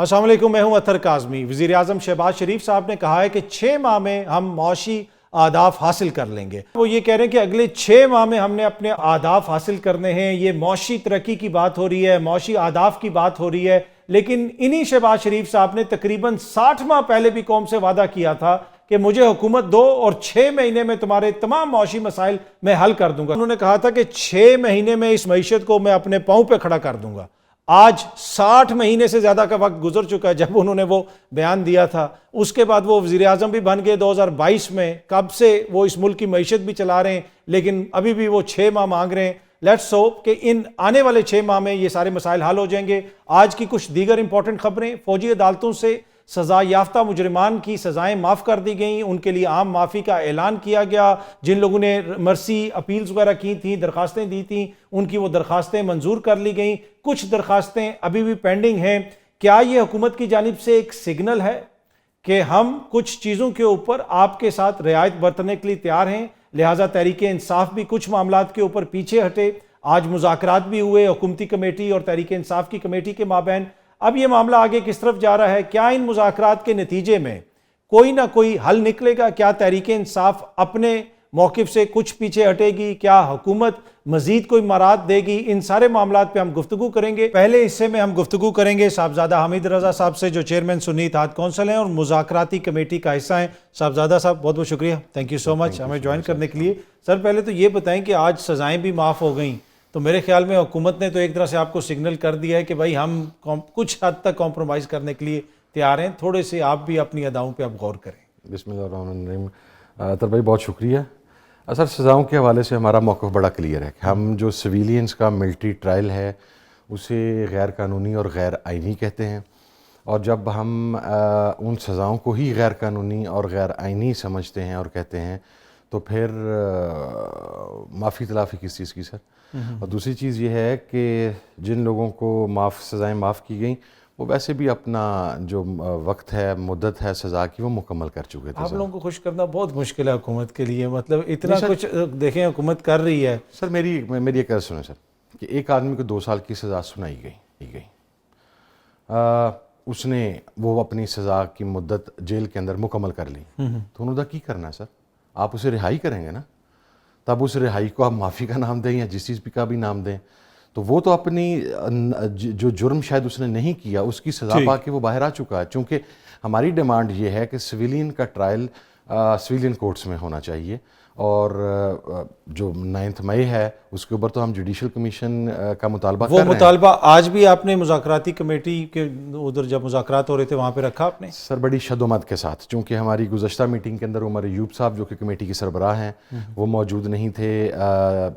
السلام علیکم، میں ہوں اطہر کاظمی۔ وزیر اعظم شہباز شریف صاحب نے کہا ہے کہ 6 ماہ میں ہم معاشی اہداف حاصل کر لیں گے۔ وہ یہ کہہ رہے ہیں کہ اگلے 6 ماہ میں ہم نے اپنے اہداف حاصل کرنے ہیں۔ یہ معاشی ترقی کی بات ہو رہی ہے، معاشی اہداف کی بات ہو رہی ہے، لیکن انہی شہباز شریف صاحب نے تقریباً 60 ماہ پہلے بھی قوم سے وعدہ کیا تھا کہ مجھے حکومت دو اور 6 مہینے میں تمہارے تمام معاشی مسائل میں حل کر دوں گا۔ انہوں نے کہا تھا کہ 6 مہینے میں اس معیشت کو میں اپنے پاؤں پہ کھڑا کر دوں گا۔ آج 60 مہینے سے زیادہ کا وقت گزر چکا ہے جب انہوں نے وہ بیان دیا تھا۔ اس کے بعد وہ وزیر اعظم بھی بن گئے 2022 میں، کب سے وہ اس ملک کی معیشت بھی چلا رہے ہیں، لیکن ابھی بھی وہ 6 ماہ مانگ رہے ہیں۔ لیٹس ہوپ کہ ان آنے والے 6 ماہ میں یہ سارے مسائل حل ہو جائیں گے۔ آج کی کچھ دیگر امپورٹنٹ خبریں۔ فوجی عدالتوں سے سزا یافتہ مجرمان کی سزائیں معاف کر دی گئیں، ان کے لیے عام معافی کا اعلان کیا گیا۔ جن لوگوں نے مرسی اپیلز وغیرہ کی تھیں، درخواستیں دی تھیں، ان کی وہ درخواستیں منظور کر لی گئیں۔ کچھ درخواستیں ابھی بھی پینڈنگ ہیں۔ کیا یہ حکومت کی جانب سے ایک سگنل ہے کہ ہم کچھ چیزوں کے اوپر آپ کے ساتھ رعایت برتنے کے لیے تیار ہیں، لہٰذا تحریک انصاف بھی کچھ معاملات کے اوپر پیچھے ہٹے؟ آج مذاکرات بھی ہوئے حکومتی کمیٹی اور تحریک انصاف کی کمیٹی کے مابین۔ اب یہ معاملہ آگے کس طرف جا رہا ہے؟ کیا ان مذاکرات کے نتیجے میں کوئی نہ کوئی حل نکلے گا؟ کیا تحریک انصاف اپنے موقف سے کچھ پیچھے ہٹے گی؟ کیا حکومت مزید کوئی امارات دے گی؟ ان سارے معاملات پہ ہم گفتگو کریں گے۔ پہلے حصے میں ہم گفتگو کریں گے صاحبزادہ حمید رضا صاحب سے، جو چیئرمین سنی اتحاد کونسل ہیں اور مذاکراتی کمیٹی کا حصہ ہیں۔ صاحبزادہ صاحب بہت بہت شکریہ، تھینک یو سو مچ ہمیں جوائن کرنے کے لیے۔ سر پہلے تو یہ بتائیں کہ آج سزائیں بھی معاف ہو گئیں، تو میرے خیال میں حکومت نے تو ایک طرح سے آپ کو سگنل کر دیا ہے کہ بھائی ہم کچھ حد تک کمپرومائز کرنے کے لیے تیار ہیں۔ تھوڑے سے آپ بھی اپنی اداؤں پہ اب غور کریں۔ بسم اللہ الرحمن الرحیم۔ اطہر بھائی بہت شکریہ۔ سر سزاؤں کے حوالے سے ہمارا موقف بڑا کلیئر ہے کہ ہم جو سویلینز کا ملٹری ٹرائل ہے اسے غیر قانونی اور غیر آئینی کہتے ہیں، اور جب ہم ان سزاؤں کو ہی غیر قانونی اور غیر آئینی سمجھتے ہیں اور کہتے ہیں تو پھر معافی تلافی کس چیز کی سر؟ اور دوسری چیز یہ ہے کہ جن لوگوں کو سزائیں معاف کی گئیں وہ ویسے بھی اپنا جو وقت ہے، مدت ہے سزا کی، وہ مکمل کر چکے تھے۔ آپ لوگوں کو خوش کرنا بہت مشکل ہے حکومت کے لیے، مطلب اتنا کچھ دیکھیں حکومت کر رہی ہے۔ سر میری ایک عرض سنیں سر، کہ ایک آدمی کو 2 سال کی سزا سنائی گئی، اس نے وہ اپنی سزا کی مدت جیل کے اندر مکمل کر لی، تو انہوں نے کی کرنا ہے سر؟ آپ اسے رہائی کریں گے نا، تب اس رہائی کو آپ معافی کا نام دیں یا جس چیز کا بھی نام دیں، تو وہ تو اپنی جو جرم شاید اس نے نہیں کیا اس کی سزا پا کے وہ باہر آ چکا ہے۔ چونکہ ہماری ڈیمانڈ یہ ہے کہ سویلین کا ٹرائل سویلین کورٹس میں ہونا چاہیے، اور جو 9 مئی ہے اس کے اوپر تو ہم جوڈیشل کمیشن کا مطالبہ کر رہے ہیں۔ وہ مطالبہ آج بھی آپ نے مذاکراتی کمیٹی کے ادھر جب مذاکرات ہو رہے تھے وہاں پہ رکھا آپ نے؟ سر بڑی شد و مد کے ساتھ، چونکہ ہماری گزشتہ میٹنگ کے اندر عمر ایوب صاحب جو کہ کمیٹی کے سربراہ ہیں وہ موجود نہیں تھے،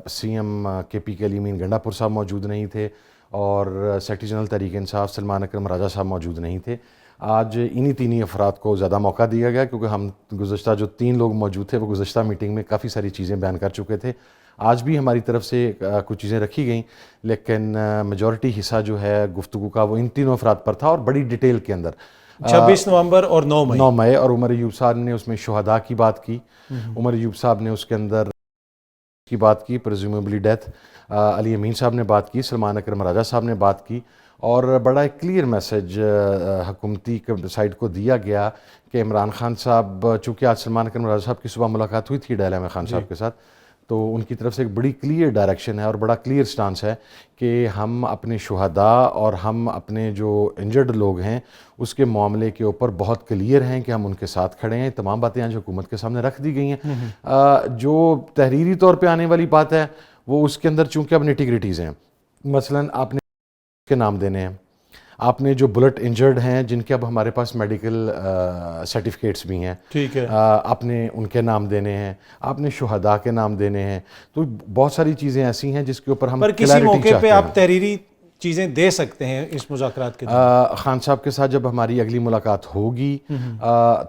سی ایم کے پی کے علی امین گنڈا پور صاحب موجود نہیں تھے، اور سیکرٹری جنرل تحریک انصاف سلمان اکرم راجہ صاحب موجود نہیں تھے۔ آج انہی 3 افراد کو زیادہ موقع دیا گیا، کیونکہ ہم گزشتہ جو 3 لوگ موجود تھے وہ گزشتہ میٹنگ میں کافی ساری چیزیں بیان کر چکے تھے۔ آج بھی ہماری طرف سے کچھ چیزیں رکھی گئیں، لیکن میجورٹی حصہ جو ہے گفتگو کا وہ ان 3 افراد پر تھا، اور بڑی ڈیٹیل کے اندر 26 نومبر اور 9 مئی، اور عمر ایوب صاحب نے اس میں شہداء کی بات کی، عمر ایوب صاحب نے اس کے اندر کی بات کی، پریزیومیبلی ڈیتھ، علی امین صاحب نے بات کی، سلمان اکرم راجہ صاحب نے بات کی، اور بڑا ایک کلیئر میسج حکومتی سائڈ کو دیا گیا کہ عمران خان صاحب، چونکہ آج سلمان اکرم راجہ صاحب کی صبح ملاقات ہوئی تھی ڈیل احمد خان صاحب کے ساتھ، تو ان کی طرف سے ایک بڑی کلیئر ڈائریکشن ہے اور بڑا کلیئر سٹانس ہے کہ ہم اپنے شہداء اور ہم اپنے جو انجرڈ لوگ ہیں اس کے معاملے کے اوپر بہت کلیئر ہیں کہ ہم ان کے ساتھ کھڑے ہیں۔ تمام باتیں آج حکومت کے سامنے رکھ دی گئی ہیں۔ جو تحریری طور پہ آنے والی بات ہے وہ اس کے اندر چونکہ اب نیٹی گریٹیز ہیں، مثلاً آپ نے کے نام دینے ہیں، آپ نے جو بلٹ انجرڈ ہیں جن کے اب ہمارے پاس میڈیکل سرٹیفکیٹس بھی ہیں، ٹھیک ہے، آپ نے ان کے نام دینے ہیں، آپ نے شہداء کے نام دینے ہیں، تو بہت ساری چیزیں ایسی ہیں جس کے اوپر ہم پر کسی موقع پہ آپ تحریری چیزیں دے سکتے ہیں اس مذاکرات کے دوران؟ خان صاحب کے ساتھ جب ہماری اگلی ملاقات ہوگی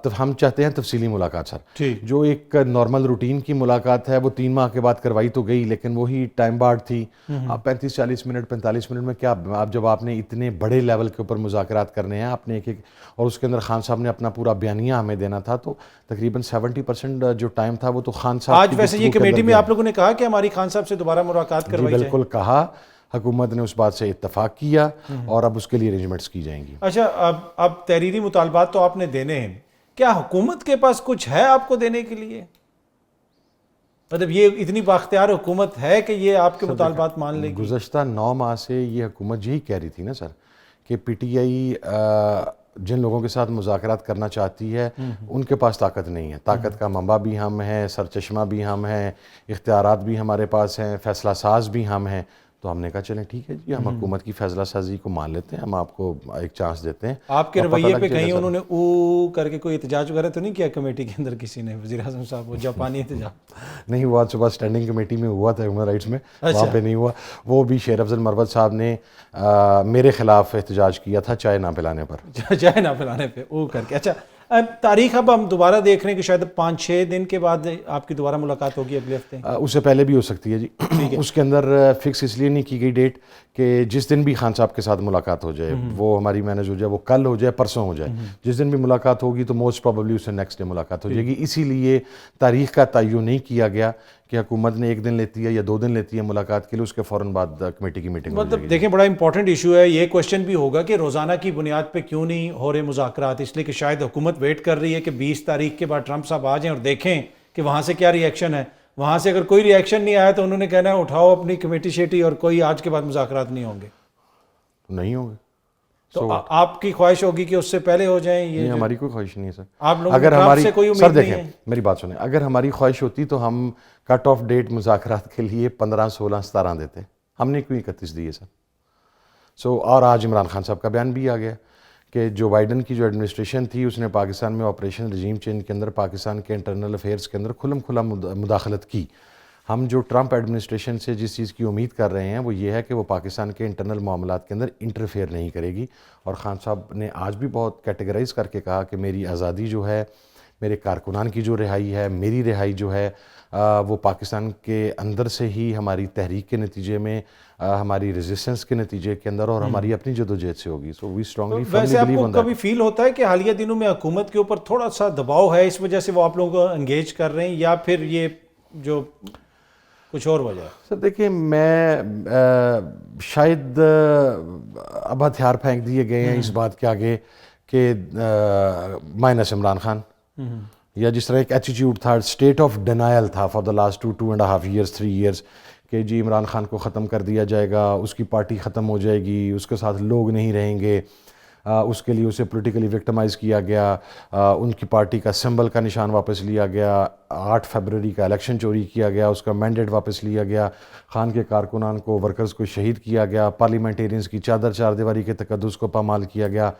تو ہم چاہتے ہیں تفصیلی ملاقات سر، جو ایک نارمل روٹین کی ملاقات ہے وہ 3 ماہ کے بعد کروائی تو گئی، لیکن وہی ٹائم بارڈ تھی۔ آپ 35-40 منٹ 45 منٹ میں کیا، آپ جب آپ نے اتنے بڑے لیول کے اوپر مذاکرات کرنے ہیں، آپ نے ایک اور اس کے اندر خان صاحب نے اپنا پورا بیانیہ ہمیں دینا تھا، تو تقریباً 70% جو ٹائم تھا وہ تو خان صاحب آج ویسے یہ کمیٹی میں آپ لوگوں نے کہا کہ ہماری خان صاحب سے دوبارہ ملاقات کروائی جائے؟ بالکل کہا، حکومت نے اس بات سے اتفاق کیا اور اب اس کے لیے ارینجمنٹس کی جائیں گی. اچھا اب تحریری مطالبات تو آپ نے دینے ہیں, کیا حکومت کے پاس کچھ ہے آپ کو دینے کے لیے؟ مطلب یہ اتنی بااختیار حکومت ہے کہ یہ آپ کے مطالبات مان لے گی؟ گزشتہ 9 ماہ سے یہ حکومت یہی کہہ رہی تھی نا سر کہ پی ٹی آئی جن لوگوں کے ساتھ مذاکرات کرنا چاہتی ہے ان کے پاس طاقت نہیں ہے. طاقت کا منبع بھی ہم ہیں, سرچشمہ بھی ہم ہیں, اختیارات بھی ہمارے پاس ہیں, فیصلہ ساز بھی ہم ہیں. تو ہم نے کہا چلیں ٹھیک ہے جی, ہم حکومت کی فیصلہ سازی کو مان لیتے ہیں, ہم آپ کو ایک چانس دیتے ہیں. آپ کے رویے پہ کہیں انہوں نے او کر کے کوئی احتجاج وغیرہ تو نہیں کیا کمیٹی کے اندر کسی نے؟ وزیر اعظم صاحب وہ جاپانی احتجاج نہیں ہوا, صبح اسٹینڈنگ کمیٹی میں ہوا تھا ہیومن رائٹس میں, وہاں پہ نہیں ہوا. وہ بھی شیر افضل مروت صاحب نے میرے خلاف احتجاج کیا تھا چائے نہ پلانے پر. چائے نہ پلانے پہ او کر کے. اچھا تاریخ اب ہم دوبارہ دیکھ رہے ہیں کہ شاید 5-6 دن کے بعد آپ کی دوبارہ ملاقات ہوگی اگلے ہفتے. اس سے پہلے بھی ہو سکتی ہے جی. اس کے اندر فکس اس لیے نہیں کی گئی ڈیٹ کہ جس دن بھی خان صاحب کے ساتھ ملاقات ہو جائے وہ ہماری مینیج ہو جائے, وہ کل ہو جائے پرسوں ہو جائے, جس دن بھی ملاقات ہوگی تو موسٹ پروبیبلی اس سے نیکسٹ ڈے ملاقات ہو جائے گی. اسی لیے تاریخ کا تعین نہیں کیا گیا کہ حکومت نے 1 دن لیتی ہے یا 2 دن لیتی ہے ملاقات کے لیے, اس کے فوراً بعد کمیٹی کی میٹنگ. مطلب دیکھیں بڑا امپورٹنٹ ایشو ہے, یہ کوشچن بھی ہوگا کہ روزانہ کی بنیاد پہ کیوں نہیں ہو رہے مذاکرات, اس لیے کہ شاید حکومت ویٹ کر رہی ہے کہ 20 تاریخ کے بعد ٹرمپ صاحب آ جائیں اور دیکھیں کہ وہاں سے کیا ری ایکشن ہے. وہاں سے اگر کوئی ری ایکشن نہیں آیا تو انہوں نے کہنا ہے اٹھاؤ اپنی کمیٹی شیٹی اور کوئی آج کے بعد مذاکرات نہیں ہوں گے. نہیں ہوں گے تو آپ کی خواہش ہوگی کہ اس سے پہلے ہو جائیں؟ یہ ہماری کوئی خواہش نہیں ہے سر. آپ لوگوں کو ٹرمپ سے کوئی امید نہیں ہے؟ میری بات سنیں, اگر ہماری خواہش ہوتی تو ہم کٹ آف ڈیٹ مذاکرات کے لیے 15, 16, 17 دیتے. ہم نے کیوں 31 دیے سر؟ اور آج عمران خان صاحب کا بیان بھی آ گیا کہ جو بائیڈن کی جو ایڈمنسٹریشن تھی اس نے پاکستان میں آپریشن رجیم چینج کے اندر پاکستان کے انٹرنل افیئرس کے اندر کھلم کھلا مداخلت کی. ہم جو ٹرمپ ایڈمنسٹریشن سے جس چیز کی امید کر رہے ہیں وہ یہ ہے کہ وہ پاکستان کے انٹرنل معاملات کے اندر انٹرفیئر نہیں کرے گی. اور خان صاحب نے آج بھی بہت کیٹیگرائز کر کے کہا کہ میری آزادی جو ہے, میرے کارکنان کی جو رہائی ہے, میری رہائی جو ہے وہ پاکستان کے اندر سے ہی ہماری تحریک کے نتیجے میں, ہماری ریزسٹنس کے نتیجے کے اندر اور ہماری اپنی جدوجہد سے ہوگی. سو وی اسٹرانگلی ویسے آپ کو کبھی فیل ہوتا ہے کہ حالیہ دنوں میں حکومت کے اوپر تھوڑا سا دباؤ ہے, اس وجہ سے وہ آپ لوگوں کو انگیج کر رہے ہیں, یا پھر یہ جو کچھ اور وجہ ہے؟ سر دیکھیں, میں شاید اب ہتھیار پھینک دیے گئے ہیں اس بات کے آگے کہ مائنس عمران خان, یا جس طرح ایک ایٹیٹیوڈ تھا, اسٹیٹ آف ڈینائل تھا for the last 2.5 years 3 years کہ جی عمران خان کو ختم کر دیا جائے گا, اس کی پارٹی ختم ہو جائے گی, اس کے ساتھ لوگ نہیں رہیں گے, اس کے لیے اسے پولیٹیکلی وکٹمائز کیا گیا, ان کی پارٹی کا سمبل کا نشان واپس لیا گیا, 8 فیبروری کا الیکشن چوری کیا گیا, اس کا مینڈیٹ واپس لیا گیا, خان کے کارکنان کو, ورکرز کو شہید کیا گیا, پارلیمنٹیرینز کی چادر 4 دیواری کے تقدس کو پامال کیا گیا,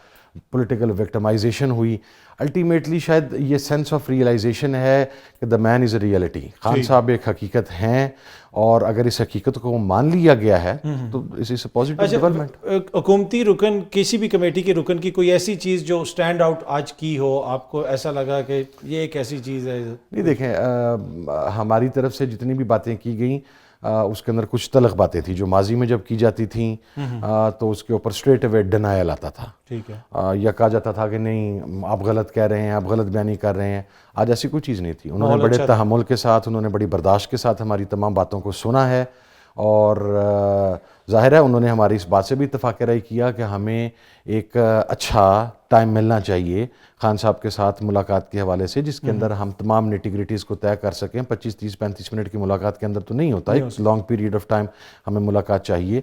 پولیٹیکل وکٹمائزیشن ہوئی. الٹیمیٹلی شاید یہ سینس آف ریئلائزیشن ہے کہ دا مین از اے ریئلٹی. خان صاحب ایک حقیقت ہیں, اور اگر اس حقیقت کو مان لیا گیا ہے تو اس از اے پازیٹیو ڈیولپمنٹ. حکومتی رکن, کسی بھی کمیٹی کے رکن کی کوئی ایسی چیز جو سٹینڈ آؤٹ آج کی ہو, آپ کو ایسا لگا کہ یہ ایک ایسی چیز ہے؟ نہیں دیکھیں, ہماری طرف سے جتنی بھی باتیں کی گئیں اس کے اندر کچھ تلخ باتیں تھیں جو ماضی میں جب کی جاتی تھیں تو اس کے اوپر اسٹریٹ اوے ڈینائل آتا تھا, ٹھیک ہے, یا کہا جاتا تھا کہ نہیں آپ غلط کہہ رہے ہیں, آپ غلط بیانی کر رہے ہیں. آج ایسی کوئی چیز نہیں تھی. انہوں نے بڑے تحمل کے ساتھ, انہوں نے بڑی برداشت کے ساتھ ہماری تمام باتوں کو سنا ہے, اور ظاہر ہے انہوں نے ہماری اس بات سے بھی اتفاق رائے کیا کہ ہمیں ایک اچھا ٹائم ملنا چاہیے خان صاحب کے ساتھ ملاقات کے حوالے سے, جس کے اندر ہم تمام نیٹیگریٹیز کو طے کر سکیں. 25, 30, 35 منٹ کی ملاقات کے اندر تو نہیں ہوتا, ایک لانگ پیریڈ آف ٹائم ہمیں ملاقات چاہیے.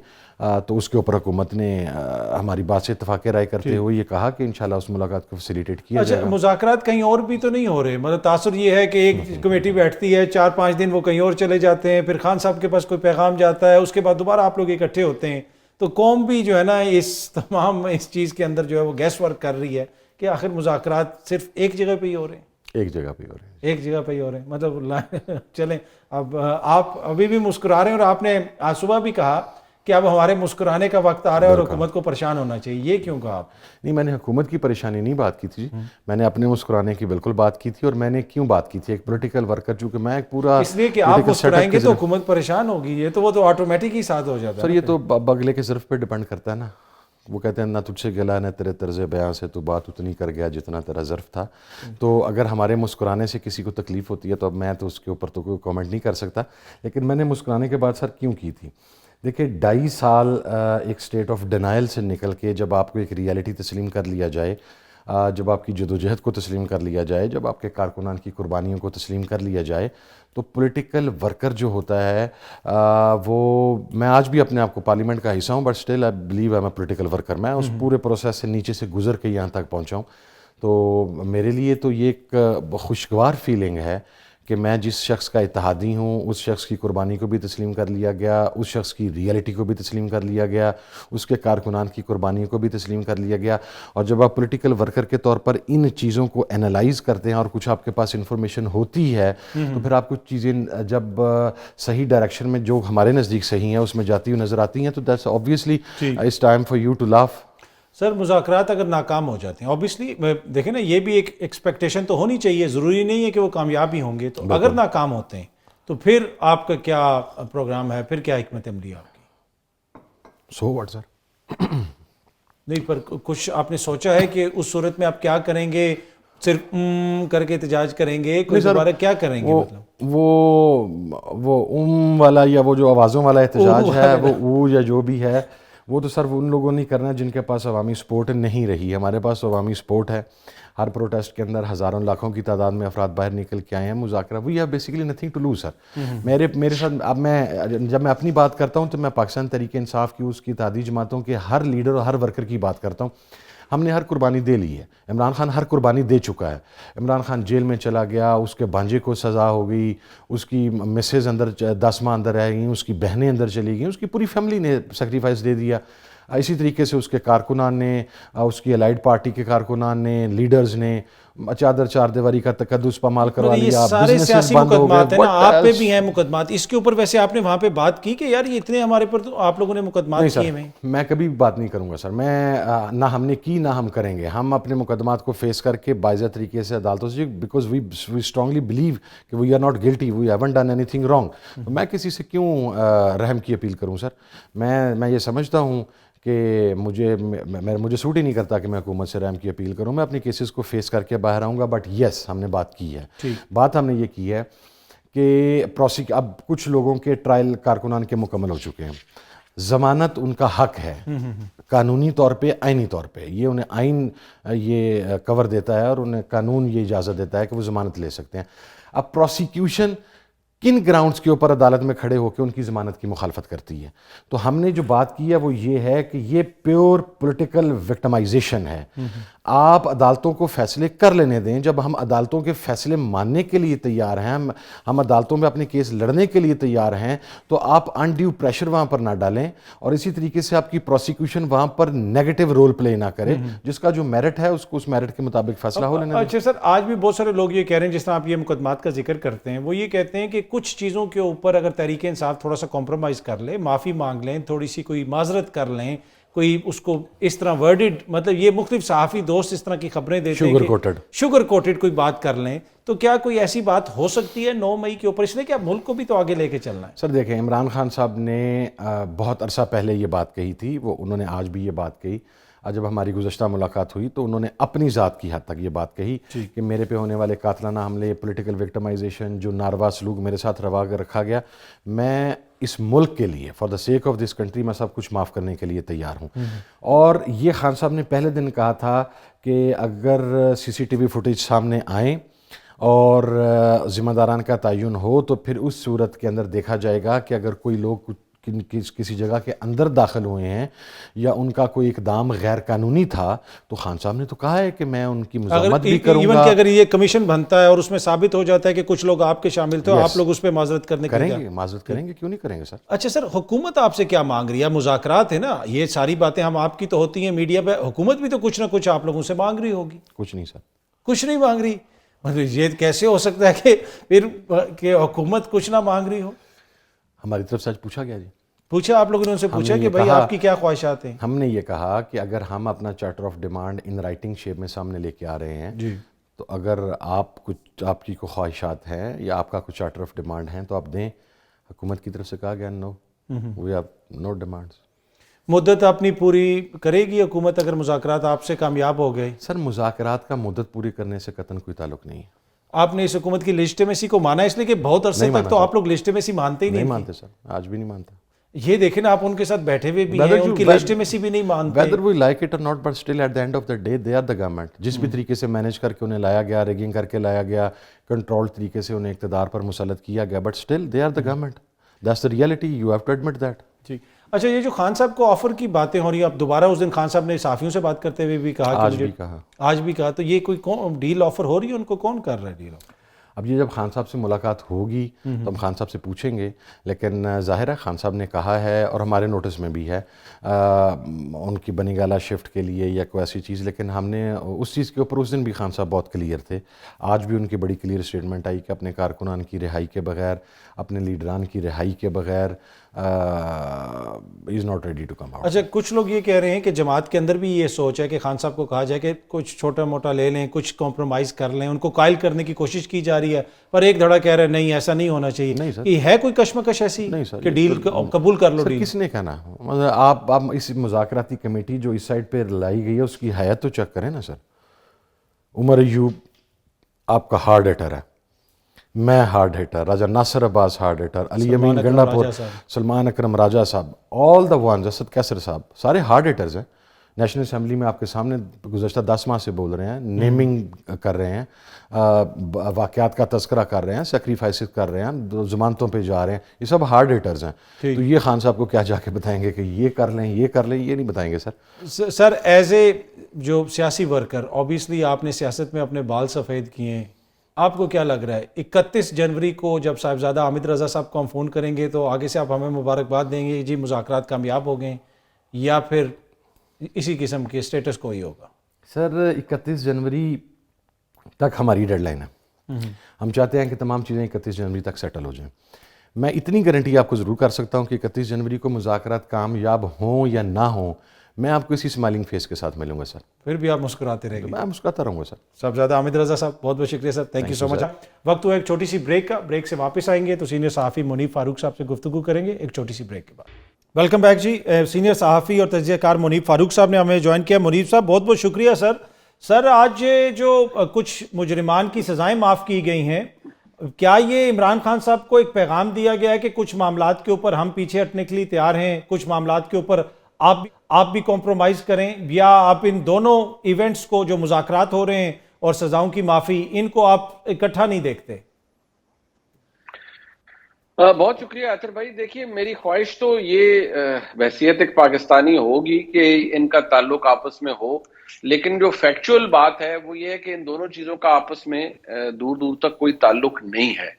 تو اس کے اوپر حکومت نے ہماری بات سے اتفاق رائے کرتے ہوئے یہ کہا کہ انشاءاللہ اس ملاقات کو فیسیلیٹیٹ کیا جائے گا. مذاکرات کہیں اور بھی تو نہیں ہو رہے؟ مطلب تاثر یہ ہے کہ ایک کمیٹی بیٹھتی ہے, 4-5 دن وہ کہیں اور چلے جاتے ہیں, پھر خان صاحب کے پاس کوئی پیغام جاتا ہے, اس کے بعد دوبارہ آپ لوگ اکٹھے ہوتے ہیں, تو قوم بھی جو ہے نا اس تمام اس چیز کے اندر جو ہے وہ گیس ورک کر رہی ہے کہ آخر مذاکرات صرف ایک جگہ پہ ہی ہو رہے ہیں. ایک جگہ پہ ہو رہے ہیں, ایک جگہ پہ ہی ہو رہے ہیں. مطلب چلیں, اب آپ ابھی بھی مسکرا رہے ہیں, اور آپ نے آج صبح بھی کہا کہ اب ہمارے مسکرانے کا وقت آ رہا ہے اور حکومت کو پریشان ہونا چاہیے. یہ کیوں کہا آپ؟ نہیں, میں نے حکومت کی پریشانی نہیں بات کی تھی, میں نے اپنے مسکرانے کی بالکل بات کی تھی. اور میں نے کیوں بات کی تھی, ایک پولیٹیکل ورکر, چونکہ میں ایک پورا اس لیے کہ آپ مسکرائیں گے تو حکومت پریشان ہوگی, یہ تو وہ تو آٹومیٹک ہی ساتھ ہو جاتا ہے. سر یہ تو بگلے کے ظرف پہ ڈیپینڈ کرتا ہے نا. وہ کہتے ہیں نہ تجھ سے گلا نہ تیرے طرز بیان سے, تو بات اتنی کر گیا جتنا تیرا ظرف تھا. تو اگر ہمارے مسکرانے سے کسی کو تکلیف ہوتی ہے تو اب میں تو اس کے اوپر تو کوئی کامنٹ نہیں کر سکتا. لیکن میں نے مسکرانے کے بعد سر کیوں کی تھی, دیکھیں 2.5 سال ایک اسٹیٹ آف ڈینائل سے نکل کے جب آپ کو ایک ریئلٹی تسلیم کر لیا جائے، جب آپ کی جدوجہد کو تسلیم کر لیا جائے، جب آپ کے کارکنان کی قربانیوں کو تسلیم کر لیا جائے، تو پولیٹیکل ورکر جو ہوتا ہے وہ، میں آج بھی اپنے آپ کو پارلیمنٹ کا حصہ ہوں، but still I believe I am a political worker. میں اس پورے پروسیس سے نیچے سے گزر کے یہاں تک پہنچا ہوں. تو میرے لیے تو یہ ایک خوشگوار فیلنگ ہے کہ میں جس شخص کا اتحادی ہوں، اس شخص کی قربانی کو بھی تسلیم کر لیا گیا، اس شخص کی ریئلٹی کو بھی تسلیم کر لیا گیا، اس کے کارکنان کی قربانیوں کو بھی تسلیم کر لیا گیا. اور جب آپ پولیٹیکل ورکر کے طور پر ان چیزوں کو انالائز کرتے ہیں اور کچھ آپ کے پاس انفارمیشن ہوتی ہے، تو پھر آپ کچھ چیزیں جب صحیح ڈائریکشن میں جو ہمارے نزدیک صحیح ہیں اس میں جاتی ہوئی نظر آتی ہیں، تو that's obviously it's time for you to laugh. سر مذاکرات اگر ناکام ہو جاتے ہیں، اوبیسلی دیکھیں نا، یہ بھی ایک ایکسپیکٹیشن تو ہونی چاہیے، ضروری نہیں ہے کہ وہ کامیاب ہی ہوں گے. تو اگر ناکام ہوتے ہیں تو پھر آپ کا کیا پروگرام ہے، پھر کیا حکمت عملی ہے آپ کی؟ So what sir? نہیں، پر کچھ آپ نے سوچا ہے کہ اس صورت میں آپ کیا کریں گے؟ صرف کر کے احتجاج کریں گے؟ کوئی دوبارہ کیا کریں گے؟ مطلب وہ والا یا وہ جو آوازوں والا احتجاج ہے، وہ یا جو بھی ہے، وہ تو سر ان لوگوں نے کرنا جن کے پاس عوامی سپورٹ نہیں رہی. ہمارے پاس عوامی سپورٹ ہے. ہر پروٹیسٹ کے اندر ہزاروں لاکھوں کی تعداد میں افراد باہر نکل کے آئے ہیں. مذاکرہ we have basically nothing to lose sir. میرے ساتھ اب جب میں اپنی بات کرتا ہوں تو میں پاکستان تحریک انصاف کی، اس کی اتحادی جماعتوں کے ہر لیڈر اور ہر ورکر کی بات کرتا ہوں. ہم نے ہر قربانی دے لی ہے. عمران خان ہر قربانی دے چکا ہے. عمران خان جیل میں چلا گیا، اس کے بھانجے کو سزا ہو گئی، اس کی مسز اندر 10 ماہ اندر رہ گئیں، اس کی بہنیں اندر چلی گئیں، اس کی پوری فیملی نے سیکریفائس دے دیا. اسی طریقے سے اس کے کارکنان نے، اس کی الائیڈ پارٹی کے کارکنان نے، لیڈرز نے چادر چار دیواری کا تقدس پامال کروا لیا. یہ سارے سیاسی مقدمات ہیں نا، آپ پہ بھی ہیں مقدمات. اس کے اوپر ویسے آپ نے وہاں پہ بات کی کہ یار یہ اتنے ہمارے پر تو آپ لوگوں نے مقدمات کیے ہیں؟ میں کبھی بات نہیں کروں گا سر. میں نہ ہم نے کی، نہ ہم کریں گے. ہم اپنے مقدمات کو فیس کر کے باضابطہ طریقے سے عدالتوں سے، بیکاز وی اسٹرانگلی بلیو کہ we are not guilty, we haven't done anything wrong. میں کسی سے کیوں رحم کی اپیل کروں سر؟ میں یہ سمجھتا ہوں کہ مجھے سوٹ ہی نہیں کرتا کہ میں حکومت سے رحم کی اپیل کروں. میں اپنے کیسز کو فیس کر کے باہر آؤں گا. بٹ یس، ہم نے بات کی ہے. بات ہم نے یہ کی ہے کہ اب کچھ لوگوں کے ٹرائل کارکنان کے مکمل ہو چکے ہیں. ضمانت ان کا حق ہے قانونی طور پہ، آئینی طور پہ. یہ انہیں آئین یہ کور دیتا ہے اور انہیں قانون یہ اجازت دیتا ہے کہ وہ ضمانت لے سکتے ہیں. اب پروسیکیوشن کن گراؤنڈز کے اوپر عدالت میں کھڑے ہو کے ان کی ضمانت کی مخالفت کرتی ہے؟ تو ہم نے جو بات کی ہے وہ یہ ہے کہ یہ پیور پولیٹیکل وکٹمائزیشن ہے. آپ عدالتوں کو فیصلے کر لینے دیں. جب ہم عدالتوں کے فیصلے ماننے کے لیے تیار ہیں، ہم عدالتوں میں اپنے کیس لڑنے کے لیے تیار ہیں، تو آپ انڈیو پریشر وہاں پر نہ ڈالیں اور اسی طریقے سے آپ کی پروسیکیوشن وہاں پر نیگیٹو رول پلے نہ کرے. جس کا جو میرٹ ہے اس کو اس میرٹ کے مطابق فیصلہ ہو لینا. اچھا سر، آج بھی بہت سارے لوگ یہ کہہ رہے ہیں، جس طرح آپ یہ مقدمات کا ذکر کرتے ہیں، وہ یہ کہتے ہیں کہ کچھ چیزوں کے اوپر اگر تحریک انصاف تھوڑا سا کمپرومائز کر لے، معافی مانگ لیں، تھوڑی سی کوئی معذرت کر لیں، کوئی اس کو اس طرح ورڈڈ، مطلب یہ مختلف صحافی دوست اس طرح کی خبریں دیتے ہیں کہ شوگر کوٹڈ کوئی بات کر لیں، تو کیا کوئی ایسی بات ہو سکتی ہے 9 مئی کے اوپر؟ اس لیے کہ ملک کو بھی تو آگے لے کے چلنا ہے. سر دیکھیں، عمران خان صاحب نے بہت عرصہ پہلے یہ بات کہی تھی. انہوں نے آج بھی یہ بات کہی. جب ہماری گزشتہ ملاقات ہوئی تو انہوں نے اپنی ذات کی حد تک یہ بات کہی کہ میرے پہ ہونے والے قاتلانہ حملے، پولیٹیکل وکٹمائزیشن، جو ناروا سلوک میرے ساتھ روا کر رکھا گیا، میں اس ملک کے لیے، for the sake of this country, میں سب کچھ معاف کرنے کے لیے تیار ہوں. اور یہ خان صاحب نے پہلے دن کہا تھا کہ اگر CCTV فوٹیج سامنے آئیں اور ذمہ داران کا تعین ہو تو پھر اس صورت کے اندر دیکھا جائے گا کہ اگر کوئی لوگ کسی جگہ کے اندر داخل ہوئے ہیں یا ان کا کوئی اقدام غیر قانونی تھا، تو خان صاحب نے تو کہا ہے کہ میں ان کی مذمت بھی کروں گا. ایون کہ اگر یہ کمیشن بنتا ہے اور اس میں ثابت ہو جاتا ہے کہ کچھ لوگ آپ کے شامل تھے، آپ لوگ اس پہ معذرت کرنے کے لیے معذرت کریں گے. کیوں نہیں کریں گے سر؟ اچھا سر، حکومت آپ سے کیا مانگ رہی ہے؟ مذاکرات ہے نا، یہ ساری باتیں ہم آپ کی تو ہوتی ہیں میڈیا پہ، حکومت بھی تو کچھ نہ کچھ آپ لوگوں سے مانگ رہی ہوگی. کچھ نہیں سر. کچھ نہیں مانگ رہی؟ مطلب یہ کیسے ہو سکتا ہے کہ پھر کہ حکومت کچھ نہ مانگ رہی ہو؟ ہماری طرف سے آج پوچھا گیا. پوچھا آپ لوگوں نے ان سے پوچھا کہ بھائی آپ کی کیا خواہشات ہیں؟ ہم نے یہ کہا کہ اگر ہم اپنا charter of demand in writing shape میں سامنے لے کے آ رہے ہیں تو اگر آپ کی کوئی خواہشات ہیں یا آپ کا کوئی چارٹر آف ڈیمانڈ ہیں تو آپ دیں. حکومت کی طرف سے کہا گیا نو، وی ہیو نو ڈیمانڈز. مدت اپنی پوری کرے گی حکومت اگر مذاکرات آپ سے کامیاب ہو گئے؟ سر مذاکرات کا مدت پوری کرنے سے قطعاً کوئی تعلق نہیں ہے. آپ نے اس حکومت کی لیجٹمیسی کو مانا، اس لیے کہ بہت عرصے تک تو آپ لوگ لیجٹمیسی مانتے ہی نہیں مانتے سر. آج بھی نہیں مانتا. یہ دیکھیں نا آپ ان کے ساتھ بیٹھے ہوئے بھی ہیں, ان کی لیجٹیمیسی بھی نہیں مانتے. whether we like it or not, but still at the end of the day they are the government. جس بھی طریقے سے مینیج کر کے انہیں لایا گیا, ریگنگ کر کے لایا گیا, کنٹرول طریقے سے انہیں اقتدار پر مسلط کیا گیا, but still they are the government. That's the reality, you have to admit that. جی اچھا, یہ جو خان صاحب کو آفر کی باتیں ہو رہی ہیں, اب دوبارہ اس دن خان صاحب نے صحافیوں سے بات کرتے ہوئے بھی کہا, آج بھی کہا, تو یہ کوئی ڈیل آفر ہو رہی ہے, ان کو کون کر رہا ہے ڈیل آفر؟ اب یہ جب خان صاحب سے ملاقات ہوگی تو ہم خان صاحب سے پوچھیں گے, لیکن ظاہر ہے خان صاحب نے کہا ہے اور ہمارے نوٹس میں بھی ہے ان کی بنی گالہ شفٹ کے لیے یا کوئی ایسی چیز, لیکن ہم نے اس چیز کے اوپر اس دن بھی خان صاحب بہت کلیئر تھے. آج بھی ان کی بڑی کلیئر اسٹیٹمنٹ آئی کہ اپنے کارکنان کی رہائی کے بغیر, اپنے لیڈران کی رہائی کے بغیر is not ready to come out. اچھا, کچھ لوگ یہ کہہ رہے ہیں کہ جماعت کے اندر بھی یہ سوچ ہے کہ خان صاحب کو کہا جائے کہ کچھ چھوٹا موٹا لے لیں, کچھ کمپرومائز کر لیں, ان کو قائل کرنے کی کوشش کی جا رہی ہے, پر ایک دھڑا کہہ رہے ہیں نہیں ایسا نہیں ہونا چاہیے. نہیں سر, یہ ہے کوئی کشمکش ایسی کہ ڈیل قبول کر لو؟ ڈیل کس نے کہنا؟ آپ اس مذاکراتی کمیٹی جو اس سائڈ پہ لائی گئی ہے اس کی حیات تو چیک کریں نا سر. عمر ایوب آپ کا ہارڈ ہٹر ہے, میں ہارڈ ہٹر, راجہ ناصر عباس ہارڈ ہٹر, علی امین گنڈا پور, سلمان اکرم راجہ صاحب, آل دا ونز, اسد کیسر صاحب, سارے ہارڈ ہٹرز ہیں. نیشنل اسمبلی میں آپ کے سامنے گزشتہ 10 ماہ سے بول رہے ہیں, نیمنگ کر رہے ہیں, واقعات کا تذکرہ کر رہے ہیں, سیکریفائسز کر رہے ہیں, ضمانتوں پہ جا رہے ہیں, یہ سب ہارڈ ہٹرز ہیں. تو یہ خان صاحب کو کیا جا کے بتائیں گے کہ یہ کر لیں یہ کر لیں, یہ نہیں بتائیں گے سر. سر ایز اے جو سیاسی ورکر, اوبیسلی آپ نے سیاست میں اپنے بال سفید کیے ہیں, آپ کو کیا لگ رہا ہے 31 جنوری کو جب صاحبزادہ حامد رضا صاحب کو ہم فون کریں گے تو آگے سے آپ ہمیں مبارکباد دیں گے جی مذاکرات کامیاب ہو گئے, یا پھر اسی قسم کے سٹیٹس کو ہی ہوگا؟ سر 31 جنوری تک ہماری ڈیڈ لائن ہے, ہم چاہتے ہیں کہ تمام چیزیں 31 جنوری تک سیٹل ہو جائیں. میں اتنی گارنٹی آپ کو ضرور کر سکتا ہوں کہ 31 جنوری کو مذاکرات کامیاب ہوں یا نہ ہوں, میں آپ کو اسی اسمائلنگ فیس کے ساتھ ملوں گا سر. پھر بھی آپ مسکراتے رہیں گے؟ میں مسکراتا رہوں گا سر. صاحبزادہ حامد رضا صاحب بہت بہت شکریہ سر, تھینک یو سو مچ. وقت ہوا ایک چھوٹی سی بریک کا, بریک سے واپس آئیں گے تو سینئر صحافی منیب فاروق صاحب سے گفتگو کریں گے ایک چھوٹی سی بریک کے بعد. ویلکم بیک جی. سینئر صحافی اور تجزیہ کار منیب فاروق صاحب نے ہمیں جوائن کیا. منیب صاحب بہت بہت شکریہ سر. سر آج جو کچھ مجرمان کی سزائیں معاف کی گئی ہیں, کیا یہ عمران خان صاحب کو ایک پیغام دیا گیا ہے کہ کچھ معاملات کے اوپر ہم پیچھے ہٹنے کے لیے تیار ہیں, کچھ معاملات کے اوپر آپ بھی کمپرومائز کریں, یا آپ ان دونوں ایونٹس کو جو مذاکرات ہو رہے ہیں اور سزاؤں کی معافی, ان کو آپ اکٹھا نہیں دیکھتے؟ بہت شکریہ اطہر بھائی. دیکھیے میری خواہش تو یہ بحیثیت ایک پاکستانی ہوگی کہ ان کا تعلق آپس میں ہو, لیکن جو فیکچول بات ہے وہ یہ ہے کہ ان دونوں چیزوں کا آپس میں دور دور تک کوئی تعلق نہیں ہے.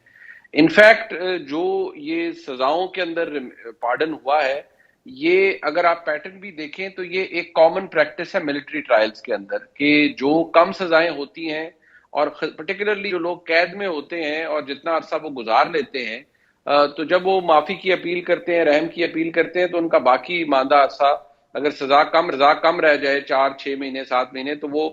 انفیکٹ جو یہ سزاؤں کے اندر پارڈن ہوا ہے, یہ اگر آپ پیٹرن بھی دیکھیں تو یہ ایک کامن پریکٹس ہے ملٹری ٹرائلز کے اندر, کہ جو کم سزائیں ہوتی ہیں اور پرٹیکولرلی جو لوگ قید میں ہوتے ہیں اور جتنا عرصہ وہ گزار لیتے ہیں, تو جب وہ معافی کی اپیل کرتے ہیں, رحم کی اپیل کرتے ہیں, تو ان کا باقی ماندہ عرصہ اگر سزا کم رہ جائے 4-6 مہینے 7 مہینے, تو وہ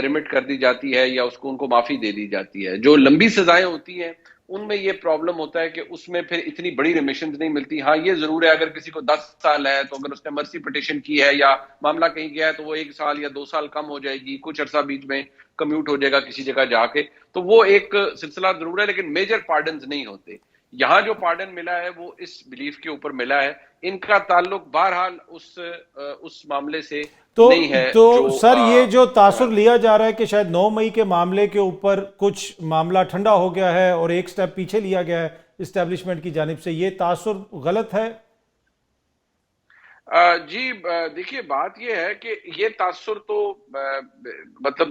ریمٹ کر دی جاتی ہے یا اس کو ان کو معافی دے دی جاتی ہے. جو لمبی سزائیں ہوتی ہیں ان میں یہ پرابلم ہوتا ہے کہ اس میں پھر اتنی بڑی ریمیشنز نہیں ملتی. ہاں یہ ضرور ہے اگر کسی کو 10 سال ہے تو اگر اس نے مرسی پٹیشن کی ہے یا معاملہ کہیں گیا ہے تو وہ 1 سال یا 2 سال کم ہو جائے گی, کچھ عرصہ بیچ میں کمیوٹ ہو جائے گا کسی جگہ جا کے, تو وہ ایک سلسلہ ضرور ہے, لیکن میجر پارڈنز نہیں ہوتے. یہاں جو پارڈن ملا ہے وہ اس بلیف کے اوپر ملا ہے. ان کا تعلق بہرحال اس معاملے سے نہیں ہے. تو سر یہ جو تاثر لیا جا رہا ہے کہ شاید 9 مئی کے معاملے کے اوپر کچھ معاملہ ٹھنڈا ہو گیا ہے اور ایک سٹیپ پیچھے لیا گیا ہے اسٹیبلشمنٹ کی جانب سے, یہ تاثر غلط ہے؟ جی دیکھیے بات یہ ہے کہ یہ تاثر تو مطلب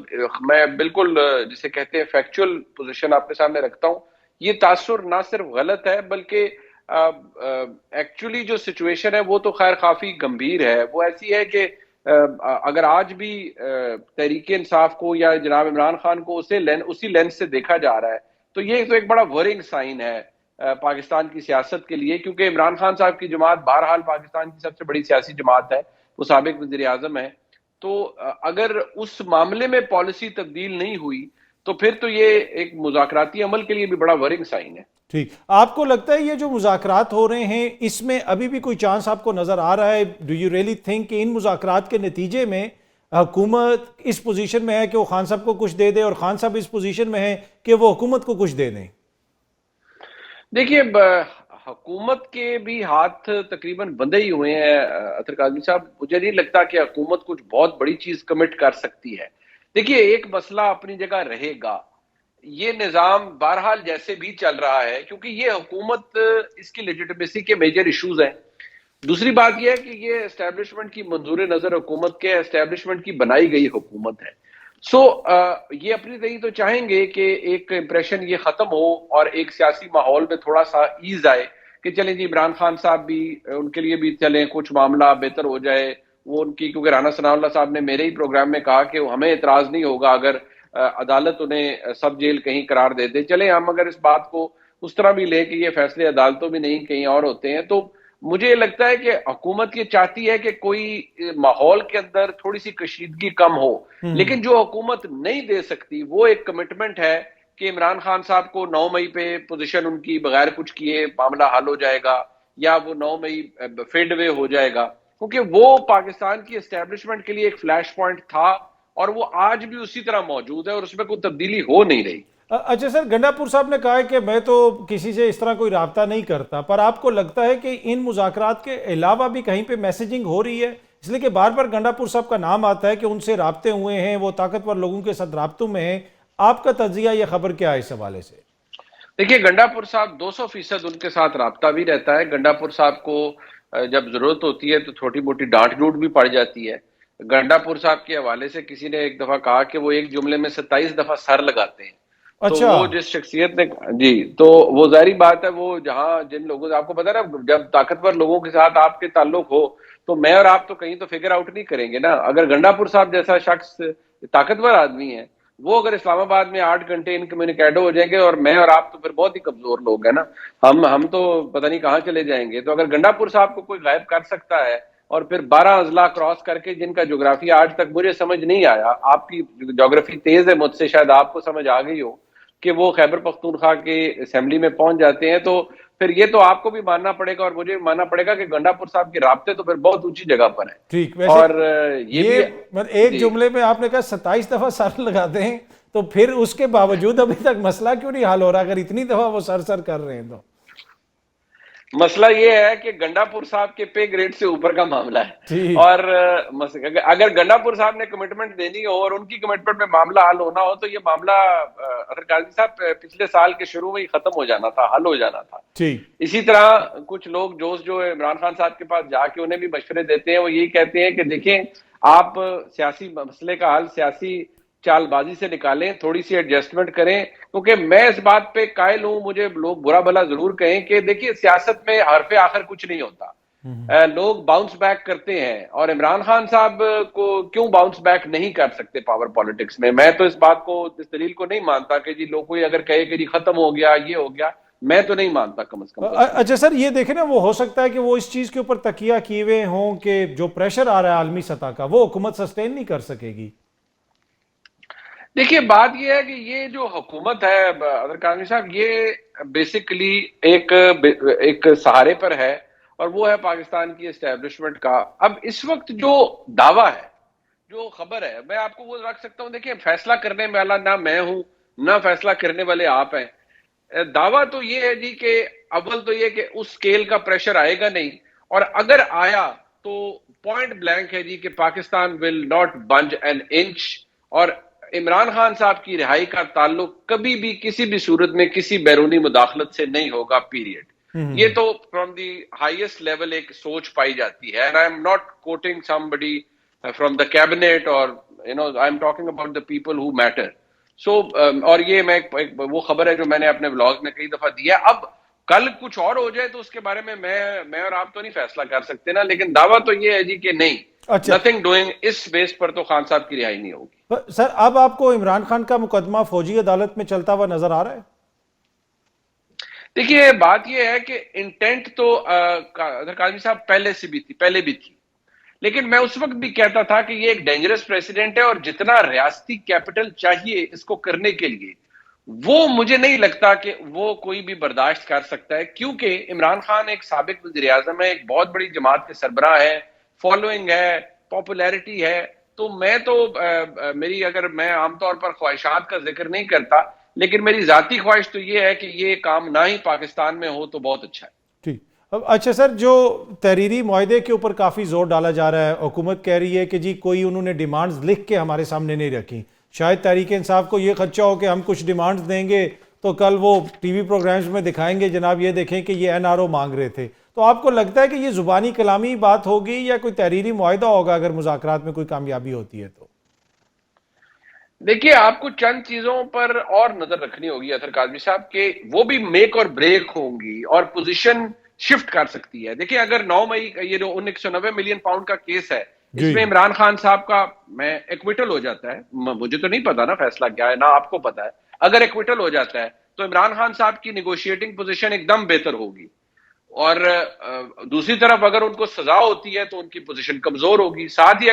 میں بالکل جسے کہتے ہیں فیکچول پوزیشن آپ کے سامنے رکھتا ہوں. یہ تاثر نہ صرف غلط ہے بلکہ ایکچولی جو سچویشن ہے وہ تو خیر کافی گمبھیر ہے. وہ ایسی ہے کہ اگر آج بھی تحریک انصاف کو یا جناب عمران خان کو اسی لینس سے دیکھا جا رہا ہے تو یہ تو ایک بڑا ورنگ سائن ہے پاکستان کی سیاست کے لیے, کیونکہ عمران خان صاحب کی جماعت بہرحال پاکستان کی سب سے بڑی سیاسی جماعت ہے, وہ سابق وزیر اعظم ہے. تو اگر اس معاملے میں پالیسی تبدیل نہیں ہوئی تو پھر تو یہ ایک مذاکراتی عمل کے لیے بھی بڑا ورنگ سائن ہے. ٹھیک, آپ کو لگتا ہے یہ جو مذاکرات ہو رہے ہیں اس میں ابھی بھی کوئی چانس آپ کو نظر آ رہا ہے؟ ڈو یو ریئلی تھنک کہ ان مذاکرات کے نتیجے میں حکومت اس پوزیشن میں ہے کہ وہ خان صاحب کو کچھ دے دے اور خان صاحب اس پوزیشن میں ہے کہ وہ حکومت کو کچھ دے دیں؟ دیکھیے حکومت کے بھی ہاتھ تقریباً بندھے ہی ہوئے ہیں اطہر کاظمی صاحب. مجھے نہیں لگتا کہ حکومت کچھ بہت بڑی چیز کمٹ کر سکتی ہے. دیکھیے ایک مسئلہ اپنی جگہ رہے گا, یہ نظام بہرحال جیسے بھی چل رہا ہے کیونکہ یہ حکومت, اس کی لیجیٹمیسی کے میجر ایشوز ہیں. دوسری بات یہ ہے کہ یہ اسٹیبلشمنٹ کی منظور نظر حکومت کے اسٹیبلشمنٹ کی بنائی گئی حکومت ہے. سو یہ اپنی طرح تو چاہیں گے کہ ایک امپریشن یہ ختم ہو اور ایک سیاسی ماحول میں تھوڑا سا ایز آئے کہ چلیں جی عمران خان صاحب بھی, ان کے لیے بھی چلیں کچھ معاملہ بہتر ہو جائے. وہ ان کی, کیونکہ رانا ثناء اللہ صاحب نے میرے ہی پروگرام میں کہا کہ ہمیں اعتراض نہیں ہوگا اگر عدالت انہیں سب جیل کہیں قرار دے دے. چلیں ہم اگر اس بات کو اس طرح بھی لیں کہ یہ فیصلے عدالتوں میں نہیں کہیں اور ہوتے ہیں, تو مجھے لگتا ہے کہ حکومت یہ چاہتی ہے کہ کوئی ماحول کے اندر تھوڑی سی کشیدگی کم ہو. لیکن جو حکومت نہیں دے سکتی وہ ایک کمٹمنٹ ہے کہ عمران خان صاحب کو 9 مئی پہ پوزیشن ان کی بغیر کچھ کیے معاملہ حل ہو جائے گا یا وہ 9 مئی فیڈ وے ہو جائے گا, کیونکہ وہ پاکستان کی اسٹیبلشمنٹ کے لیے ایک فلیش پوائنٹ تھا اور وہ آج بھی اسی طرح موجود ہے اور اس میں کوئی تبدیلی ہو نہیں رہی. اچھا سر, گنڈا پور صاحب نے کہا ہے کہ میں تو کسی سے اس طرح کوئی رابطہ نہیں کرتا, پر آپ کو لگتا ہے کہ ان مذاکرات کے علاوہ بھی کہیں پہ میسیجنگ ہو رہی ہے؟ اس لیے کہ بار بار گنڈا پور صاحب کا نام آتا ہے کہ ان سے رابطے ہوئے ہیں, وہ طاقتور لوگوں کے ساتھ رابطوں میں ہیں. آپ کا تجزیہ یہ خبر کیا ہے اس حوالے سے؟ دیکھیے گنڈا پور صاحب 200% ان کے ساتھ رابطہ بھی رہتا ہے. گنڈا پور صاحب کو جب ضرورت ہوتی ہے تو چھوٹی موٹی ڈانٹ ڈوٹ بھی پڑ جاتی ہے. گنڈا پور صاحب کے حوالے سے کسی نے ایک دفعہ کہا کہ وہ ایک جملے میں 27 دفعہ سر لگاتے ہیں. تو وہ جس شخصیت نے, جی, تو وہ ظاہری بات ہے, وہ جہاں جن لوگوں سے آپ کو پتا نا, جب طاقتور لوگوں کے ساتھ آپ کے تعلق ہو تو میں اور آپ تو کہیں تو فگر آؤٹ نہیں کریں گے نا. اگر گنڈا پور صاحب جیسا شخص طاقتور آدمی ہے, وہ اگر اسلام آباد میں 8 گھنٹے انکمیونیکیڈو ہو جائیں گے اور میں اور آپ تو پھر بہت ہی کمزور لوگ ہیں نا, ہم تو پتہ نہیں کہاں چلے جائیں گے. تو اگر گنڈا پور صاحب کو کوئی غائب کر سکتا ہے اور پھر 12 اضلاع کراس کر کے, جن کا جغرافیہ آج تک مجھے سمجھ نہیں آیا, آپ کی جغرافی تیز ہے مجھ سے, شاید آپ کو سمجھ آ گئی ہو کہ وہ خیبر پختونخوا کے اسمبلی میں پہنچ جاتے ہیں, تو پھر یہ تو آپ کو بھی ماننا پڑے گا اور مجھے بھی ماننا پڑے گا کہ گنڈا پور صاحب کے رابطے تو پھر بہت اونچی جگہ پر ہیں. ٹھیک, اور یہ ایک جملے میں آپ نے کہا 27 دفعہ سر لگاتے ہیں, تو پھر اس کے باوجود ابھی تک مسئلہ کیوں نہیں حل ہو رہا اگر اتنی دفعہ وہ سر کر رہے ہیں؟ تو مسئلہ یہ ہے کہ گنڈا پور صاحب کے پے گریڈ سے اوپر کا معاملہ ہے, اور اگر گنڈا پور صاحب نے کمٹمنٹ دینی ہو اور ان کی کمٹمنٹ میں معاملہ حل ہونا ہو تو یہ معاملہ اطہر کاظمی صاحب پچھلے سال کے شروع میں ہی ختم ہو جانا تھا, حل ہو جانا تھا. اسی طرح کچھ لوگ جو عمران خان صاحب کے پاس جا کے انہیں بھی مشورے دیتے ہیں, وہ یہی کہتے ہیں کہ دیکھیں آپ سیاسی مسئلے کا حل سیاسی چال بازی سے نکالیں, تھوڑی سی ایڈجسٹمنٹ کریں, کیونکہ میں اس بات پہ قائل ہوں, مجھے لوگ برا بھلا ضرور کہیں کہ دیکھیے سیاست میں حرف آخر کچھ نہیں ہوتا, لوگ باؤنس بیک کرتے ہیں, اور عمران خان صاحب کو کیوں باؤنس بیک نہیں کر سکتے پاور پالیٹکس میں؟ میں تو اس بات کو, اس دلیل کو نہیں مانتا کہ جی لوگ کوئی اگر کہے کہ جی ختم ہو گیا یہ ہو گیا, میں تو نہیں مانتا کم از کم. اچھا سر, یہ دیکھیں نا, وہ ہو سکتا ہے کہ وہ اس چیز کے اوپر تکیہ کیے ہوئے ہوں کہ جو پریشر آ رہا ہے عالمی سطح کا وہ حکومت سسٹین نہیں کر سکے گی. دیکھیے بات یہ ہے کہ یہ جو حکومت ہے اطہر کاظمی صاحب, یہ بیسیکلی ایک سہارے پر ہے, اور وہ ہے پاکستان کی اسٹیبلشمنٹ کا. اب اس وقت جو دعویٰ ہے, جو خبر ہے, میں آپ کو وہ رکھ سکتا ہوں. دیکھیں فیصلہ کرنے والا نہ میں ہوں نہ فیصلہ کرنے والے آپ ہیں. دعویٰ تو یہ ہے جی کہ اول تو یہ کہ اس سکیل کا پریشر آئے گا نہیں, اور اگر آیا تو پوائنٹ بلینک ہے جی کہ Pakistan will not bunch N inch, اور عمران خان صاحب کی رہائی کا تعلق کبھی بھی کسی بھی صورت میں کسی بیرونی مداخلت سے نہیں ہوگا, پیریڈ. یہ تو فرام دی ہائیسٹ لیول ایک سوچ پائی جاتی ہے, and I am not quoting somebody from the cabinet, اور I am talking about the people who matter. So اور یہ میں وہ خبر ہے جو میں نے اپنے بلاگ میں کئی دفعہ دیا. اب کل کچھ اور ہو جائے تو اس کے بارے میں میں اور آپ تو نہیں فیصلہ کر سکتے نا, لیکن دعویٰ تو یہ ہے جی کہ نہیں, نتھنگ ڈوئنگ, اس بیس پر تو خان صاحب کی رہائی نہیں ہوگی. سر اب آپ کو عمران خان کا مقدمہ فوجی عدالت میں چلتا ہوا نظر آ رہا ہے؟ دیکھیے بات یہ ہے کہ انٹینٹ تو اطہر کاظمی صاحب پہلے بھی تھی, لیکن میں اس وقت بھی کہتا تھا کہ یہ ایک ڈینجرس پریسیڈنٹ ہے, اور جتنا ریاستی کیپٹل چاہیے اس کو کرنے کے لیے وہ مجھے نہیں لگتا کہ وہ کوئی بھی برداشت کر سکتا ہے, کیونکہ عمران خان ایک سابق وزیر اعظم ہے, ایک بہت بڑی جماعت کے سربراہ ہے, فالوئنگ ہے, پاپولیرٹی ہے. تو میری اگر میں عام طور پر خواہشات کا ذکر نہیں کرتا, لیکن میری ذاتی خواہش تو یہ ہے کہ یہ کام نہ ہی پاکستان میں ہو تو بہت اچھا ہے. اچھا سر، جو تحریری معاہدے کے اوپر کافی زور ڈالا جا رہا ہے، حکومت کہہ رہی ہے کہ جی کوئی انہوں نے ڈیمانڈز لکھ کے ہمارے سامنے نہیں رکھی. شاید تحریک انصاف کو یہ خدشہ ہو کہ ہم کچھ ڈیمانڈز دیں گے تو کل وہ ٹی وی پروگرامز میں دکھائیں گے جناب یہ دیکھیں کہ یہ NRO مانگ رہے تھے. تو آپ کو لگتا ہے کہ یہ زبانی کلامی بات ہوگی یا کوئی تحریری معاہدہ ہوگا اگر مذاکرات میں کوئی کامیابی ہوتی ہے تو؟ دیکھیے، آپ کو چند چیزوں پر اور نظر رکھنی ہوگی اطہر کاظمی صاحب، کہ وہ بھی میک اور بریک ہوں گی اور پوزیشن شفٹ کر سکتی ہے. دیکھیں، اگر 9 مئی کا یہ جو 190 ملین پاؤنڈ کا کیس ہے، اس میں عمران خان صاحب کا ایکویٹل ہو جاتا ہے. مجھے تو نہیں پتا نا فیصلہ کیا ہے، نہ آپ کو پتا ہے. اگر ایکویٹل ہو جاتا ہے تو عمران خان صاحب کی نیگوشیٹنگ پوزیشن ایک دم بہتر ہوگی، اور دوسری طرف اگر ان کو سزا ہوتی ہے تو ان کی پوزیشن کمزور ہوگی. ساتھ ہی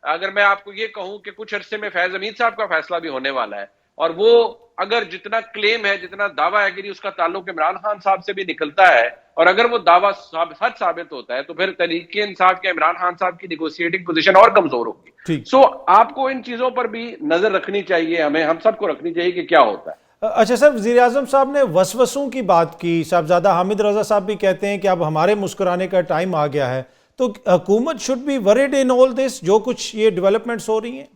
اگر میں آپ کو یہ کہوں کہ کچھ عرصے میں فیض حمید صاحب کا فیصلہ بھی ہونے والا ہے، اور وہ اگر جتنا کلیم ہے، جتنا دعویٰ ہے کہ اس کا تعلق عمران خان صاحب سے بھی نکلتا ہے، اور اگر وہ دعویٰ سچ ثابت ہوتا ہے تو پھر تحریک انصاف کے عمران خان صاحب کی نیگوشیٹنگ پوزیشن اور کمزور ہوگی. آپ کو ان چیزوں پر بھی نظر رکھنی چاہیے، ہم سب کو رکھنی چاہیے کہ کیا ہوتا ہے. اچھا سر، وزیر اعظم صاحب نے وسوسوں کی بات کی. صاحبزادہ حامد رضا صاحب بھی کہتے ہیں کہ اب ہمارے مسکرانے کا ٹائم آ گیا ہے. تو حکومت شوڈ بی ورڈ ان آل دس، جو کچھ یہ ڈیولپمنٹس ہو رہی ہیں؟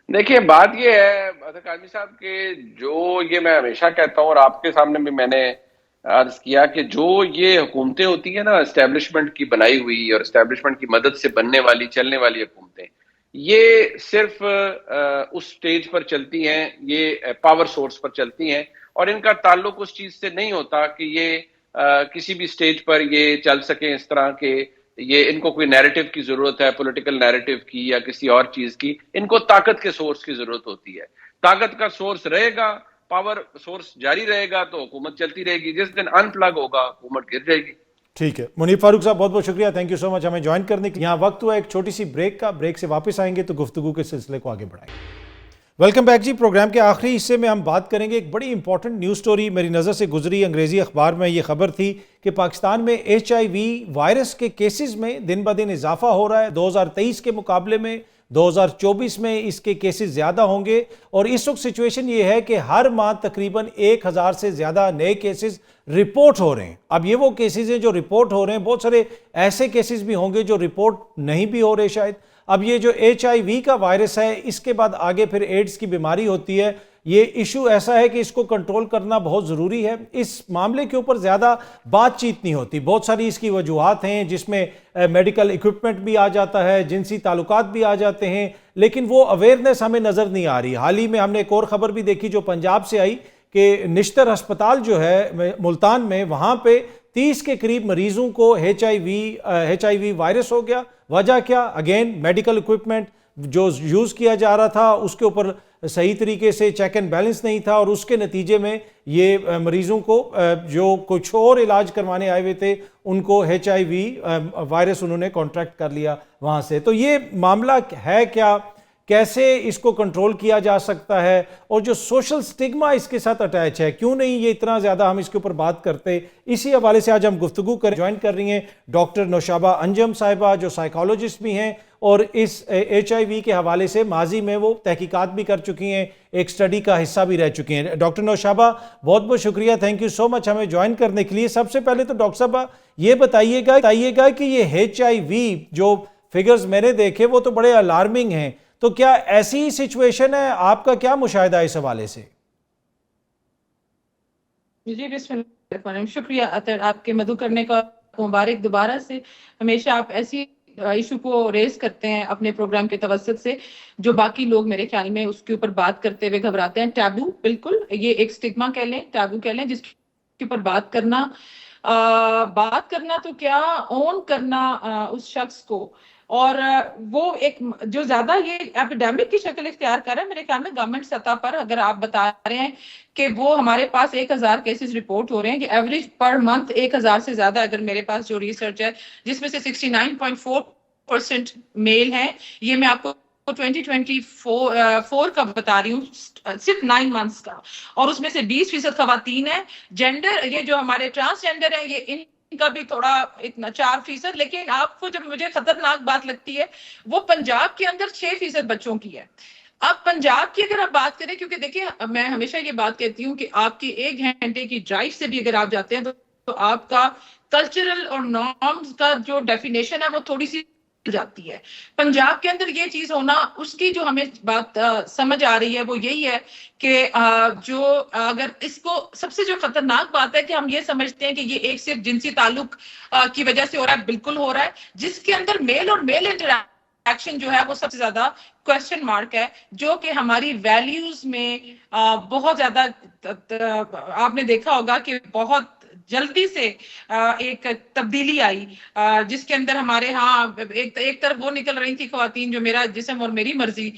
دیکھیے، بات یہ ہے اطہر کاظمی صاحب کہ جو یہ میں ہمیشہ کہتا ہوں اور آپ کے سامنے بھی میں نے عرض کیا کہ جو یہ حکومتیں ہوتی ہیں نا، اسٹیبلشمنٹ کی بنائی ہوئی اور اسٹیبلشمنٹ کی مدد سے بننے والی چلنے والی حکومتیں، یہ صرف اس سٹیج پر چلتی ہیں، یہ پاور سورس پر چلتی ہیں، اور ان کا تعلق اس چیز سے نہیں ہوتا کہ یہ کسی بھی سٹیج پر یہ چل سکیں اس طرح کہ یہ ان کو کوئی نیریٹو کی ضرورت ہے، پولیٹیکل نیریٹو کی یا کسی اور چیز کی. ان کو طاقت کے سورس کی ضرورت ہوتی ہے. طاقت کا سورس رہے گا، پاور سورس جاری رہے گا تو حکومت چلتی رہے گی. جس دن ان پلگ ہوگا حکومت گر جائے گی. ٹھیک ہے منیب فاروق صاحب، بہت بہت شکریہ، تھینک یو سو مچ ہمیں جوائن کرنے کے. یہاں وقت ہوا ایک چھوٹی سی بریک کا. بریک سے واپس آئیں گے تو گفتگو کے سلسلے کو آگے بڑھائیں گے. ویلکم بیک جی. پروگرام کے آخری حصے میں ہم بات کریں گے ایک بڑی امپورٹنٹ نیوز سٹوری میری نظر سے گزری. انگریزی اخبار میں یہ خبر تھی کہ پاکستان میں HIV وائرس کے کیسز میں دن بدن اضافہ ہو رہا ہے. 2023 کے مقابلے میں 2024 میں اس کے کیسز زیادہ ہوں گے، اور اس وقت سچویشن یہ ہے کہ ہر ماہ تقریباً 1000 سے زیادہ نئے کیسز رپورٹ ہو رہے ہیں. اب یہ وہ کیسز ہیں جو رپورٹ ہو رہے ہیں، بہت سارے ایسے کیسز بھی ہوں گے جو رپورٹ نہیں بھی ہو رہے شاید. اب یہ جو HIV کا وائرس ہے، اس کے بعد آگے پھر ایڈز کی بیماری ہوتی ہے. یہ ایشو ایسا ہے کہ اس کو کنٹرول کرنا بہت ضروری ہے. اس معاملے کے اوپر زیادہ بات چیت نہیں ہوتی. بہت ساری اس کی وجوہات ہیں، جس میں میڈیکل ایکوپمنٹ بھی آ جاتا ہے، جنسی تعلقات بھی آ جاتے ہیں، لیکن وہ اویئرنیس ہمیں نظر نہیں آ رہی. حال ہی میں ہم نے ایک اور خبر بھی دیکھی جو پنجاب سے آئی کہ نشتر ہسپتال جو ہے ملتان میں، وہاں پہ 30 کے قریب مریضوں کو HIV وائرس ہو گیا. وجہ کیا؟ اگین میڈیکل ایکوپمنٹ جو یوز کیا جا رہا تھا اس کے اوپر صحیح طریقے سے چیک اینڈ بیلنس نہیں تھا، اور اس کے نتیجے میں یہ مریضوں کو جو کچھ اور علاج کروانے آئے ہوئے تھے ان کو HIV وائرس انہوں نے کانٹریکٹ کر لیا وہاں سے. تو یہ معاملہ ہے کیا؟ کیسے اس کو کنٹرول کیا جا سکتا ہے؟ اور جو سوشل سٹگما اس کے ساتھ اٹیچ ہے، کیوں نہیں یہ اتنا زیادہ ہم اس کے اوپر بات کرتے؟ اسی حوالے سے آج ہم گفتگو جوائن کر رہی ہیں ڈاکٹر نوشابہ انجم صاحبہ، جو سائیکالوجسٹ بھی ہیں اور اس HIV کے حوالے سے ماضی میں وہ تحقیقات بھی کر چکی ہیں، ایک سٹڈی کا حصہ بھی رہ چکی ہیں. ڈاکٹر نوشابہ، بہت بہت شکریہ، تھینک یو سو مچ ہمیں جوائن کرنے کے لیے. سب سے پہلے تو ڈاکٹر صاحبہ یہ بتائیے گا کہ یہ HIV جو فگرز میں نے دیکھے وہ تو بڑے الارمنگ ہیں. تو کیا ایسی سچویشن ہے؟ آپ کا کیا مشاہدہ ہے اس حوالے سے؟ جی بسم اللہ الرحمن الرحیم. شکریہ اطہر، آپ کے مدعو کرنے کا مبارک. دوبارہ سے ہمیشہ آپ ایسی ایشو کو ریز کرتے ہیں اپنے پروگرام کے توسط سے جو باقی لوگ میرے خیال میں اس کے اوپر بات کرتے ہوئے گھبراتے ہیں. ٹیبو، بالکل یہ ایک سٹگما کہہ لیں، ٹیبو کہہ لیں، جس کے اوپر بات کرنا تو کیا اون کرنا اس شخص کو، اور وہ ایک جو زیادہ یہ ایپیڈیمک کی شکل اختیار کر رہا ہے میرے خیال میں گورنمنٹ سطح پر. اگر آپ بتا رہے ہیں کہ وہ ہمارے پاس 1000 کیسز رپورٹ ہو رہے ہیں کہ ایوریج پر منتھ 1000 سے زیادہ، اگر میرے پاس جو ریسرچ ہے جس میں سے 69.4% میل ہیں، یہ میں آپ کو 2024 کا بتا رہی ہوں، صرف 9 منتھس کا، اور اس میں سے 20% خواتین ہیں. جینڈر، یہ جو ہمارے ٹرانسجینڈر ہیں، یہ ان کا بھی تھوڑا اتنا 4%. لیکن آپ کو جب مجھے خطرناک بات لگتی ہے وہ پنجاب کے اندر 6% بچوں کی ہے. اب پنجاب کی اگر آپ بات کریں، کیونکہ دیکھیں میں ہمیشہ یہ بات کہتی ہوں کہ آپ کی 1 گھنٹے کی ڈرائیو سے بھی اگر آپ جاتے ہیں تو آپ کا کلچرل اور نارمز کا جو ڈیفینیشن ہے وہ تھوڑی سی جاتی ہے. پنجاب کے اندر یہ چیز ہونا، اس کی جو ہمیں بات سمجھ آ رہی ہے وہ یہی ہے کہ جو اگر اس کو سب سے جو خطرناک بات ہے کہ ہم یہ سمجھتے ہیں کہ یہ ایک صرف جنسی تعلق کی وجہ سے ہو رہا ہے. بالکل ہو رہا ہے، جس کے اندر میل اور میل انٹریکشن جو ہے وہ سب سے زیادہ کوشچن مارک ہے، جو کہ ہماری ویلیوز میں بہت زیادہ آپ نے دیکھا ہوگا کہ بہت جلدی سے ایک تبدیلی آئی، جس کے اندر ہمارے ہاں ایک طرف وہ نکل رہی تھی خواتین جو میرا جسم اور میری مرضی